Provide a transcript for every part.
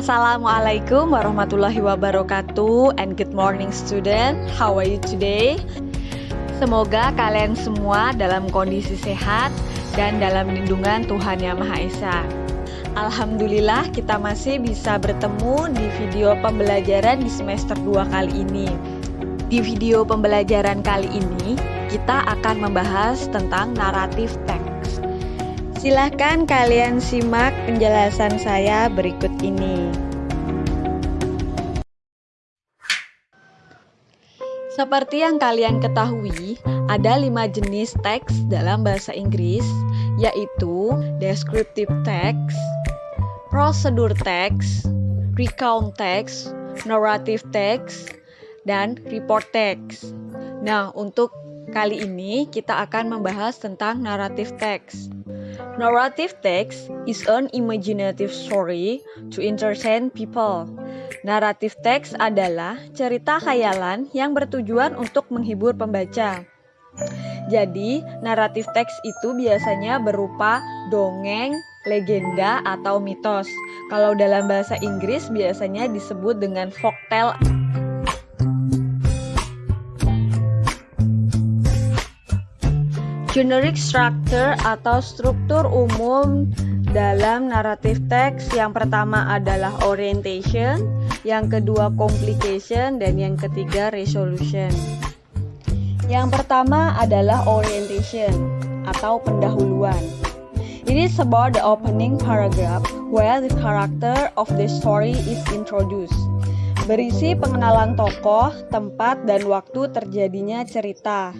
Assalamualaikum warahmatullahi wabarakatuh, and good morning student. How are you today? Semoga kalian semua dalam kondisi sehat dan dalam lindungan Tuhan Yang Maha Esa. Alhamdulillah kita masih bisa bertemu di video pembelajaran di semester 2 kali ini. Di video pembelajaran kali ini kita akan membahas tentang naratif teks. Silahkan kalian simak penjelasan saya berikut ini. Seperti yang kalian ketahui, ada 5 jenis teks dalam bahasa Inggris, yaitu descriptive text, prosedur text, recount text, narrative text, dan report text. Nah, untuk kali ini kita akan membahas tentang narrative text. Narrative text is an imaginative story to entertain people. Narrative text adalah cerita khayalan yang bertujuan untuk menghibur pembaca. Jadi, naratif teks itu biasanya berupa dongeng, legenda, atau mitos. Kalau dalam bahasa Inggris biasanya disebut dengan folktale. Generic structure atau struktur umum dalam naratif teks yang pertama adalah orientation, yang kedua complication, dan yang ketiga resolution. Yang pertama adalah orientation atau pendahuluan. It is about the opening paragraph where the character of the story is introduced. Berisi pengenalan tokoh, tempat, dan waktu terjadinya cerita.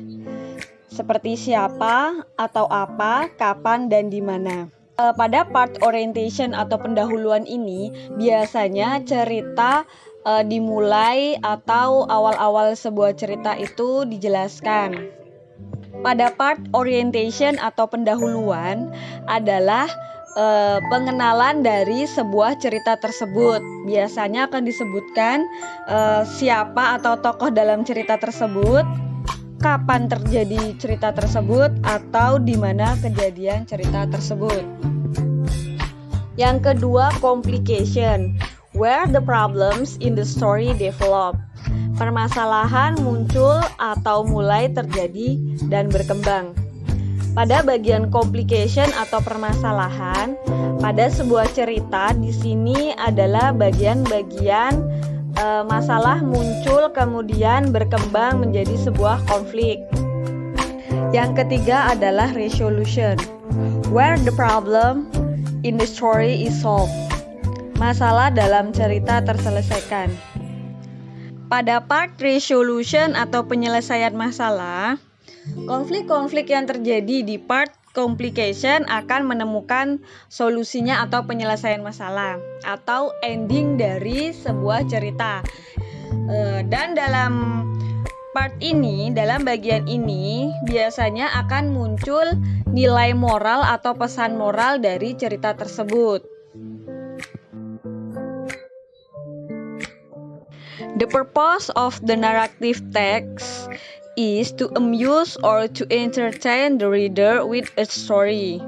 Seperti siapa, atau apa, kapan, dan di mana. Pada part orientation atau pendahuluan ini, biasanya cerita dimulai atau awal-awal sebuah cerita itu dijelaskan. Pada part orientation atau pendahuluan adalah pengenalan dari sebuah cerita tersebut. Biasanya akan disebutkan siapa atau tokoh dalam cerita tersebut, kapan terjadi cerita tersebut, atau di mana kejadian cerita tersebut. Yang kedua, complication, where the problems in the story develop. Permasalahan muncul atau mulai terjadi dan berkembang. Pada bagian complication atau permasalahan, pada sebuah cerita di sini adalah bagian-bagian masalah muncul kemudian berkembang menjadi sebuah konflik. Yang ketiga adalah resolution, where the problem in the story is solved. Masalah dalam cerita terselesaikan. Pada part resolution atau penyelesaian masalah, konflik-konflik yang terjadi di part complication akan menemukan solusinya atau penyelesaian masalah atau ending dari sebuah cerita. Dan dalam part ini, dalam bagian ini biasanya akan muncul nilai moral atau pesan moral dari cerita tersebut. The purpose of the narrative text is to amuse or to entertain the reader with a story.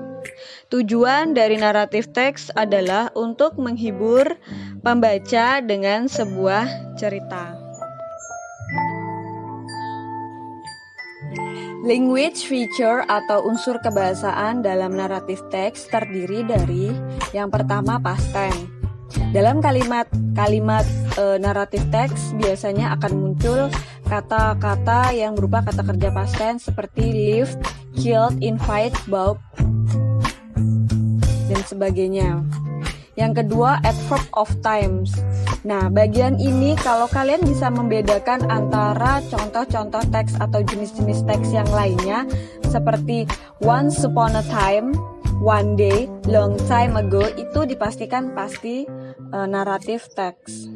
Tujuan dari naratif teks adalah untuk menghibur pembaca dengan sebuah cerita. Language feature atau unsur kebahasaan dalam naratif teks terdiri dari yang pertama past tense. Dalam kalimat naratif teks biasanya akan muncul kata-kata yang berupa kata kerja past tense seperti live, killed, invite, bought, dan sebagainya. Yang kedua, adverb of times. Nah, bagian ini kalau kalian bisa membedakan antara contoh-contoh teks atau jenis-jenis teks yang lainnya seperti once upon a time, one day, long time ago, itu dipastikan pasti naratif teks.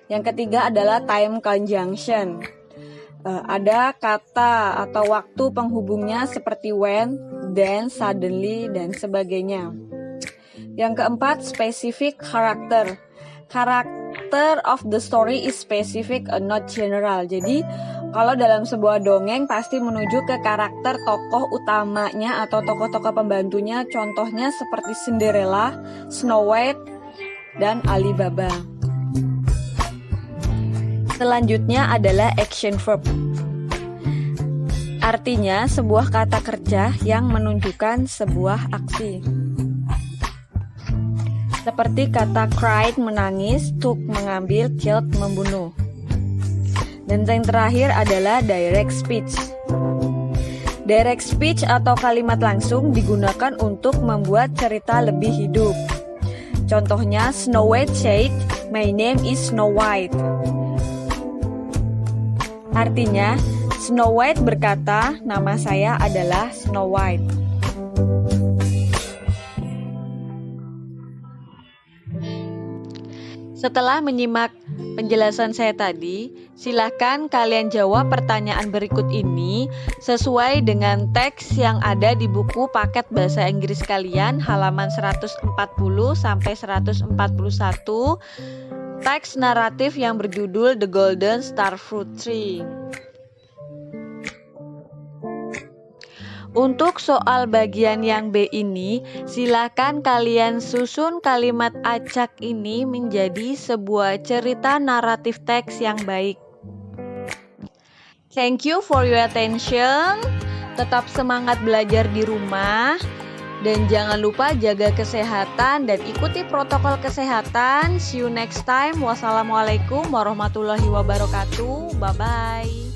Yang ketiga adalah time conjunction. Ada kata atau waktu penghubungnya seperti when, then, suddenly, dan sebagainya. Yang keempat, specific character. Character of the story is specific and not general. Jadi, kalau dalam sebuah dongeng pasti menuju ke karakter tokoh utamanya atau tokoh-tokoh pembantunya. Contohnya seperti Cinderella, Snow White, dan Alibaba. Selanjutnya adalah action verb. Artinya sebuah kata kerja yang menunjukkan sebuah aksi. Seperti kata cried menangis, took mengambil, killed membunuh. Dan yang terakhir adalah direct speech. Direct speech atau kalimat langsung digunakan untuk membuat cerita lebih hidup. Contohnya Snow White said, "My name is Snow White." Artinya, Snow White berkata, "Nama saya adalah Snow White." Setelah menyimak penjelasan saya tadi, silakan kalian jawab pertanyaan berikut ini sesuai dengan teks yang ada di buku paket bahasa Inggris kalian halaman 140 sampai 141, teks naratif yang berjudul The Golden Starfruit Tree. Untuk soal bagian yang B ini, silakan kalian susun kalimat acak ini menjadi sebuah cerita naratif teks yang baik. Thank you for your attention. Tetap semangat belajar di rumah. Dan jangan lupa jaga kesehatan dan ikuti protokol kesehatan. See you next time. Wassalamualaikum warahmatullahi wabarakatuh. Bye-bye.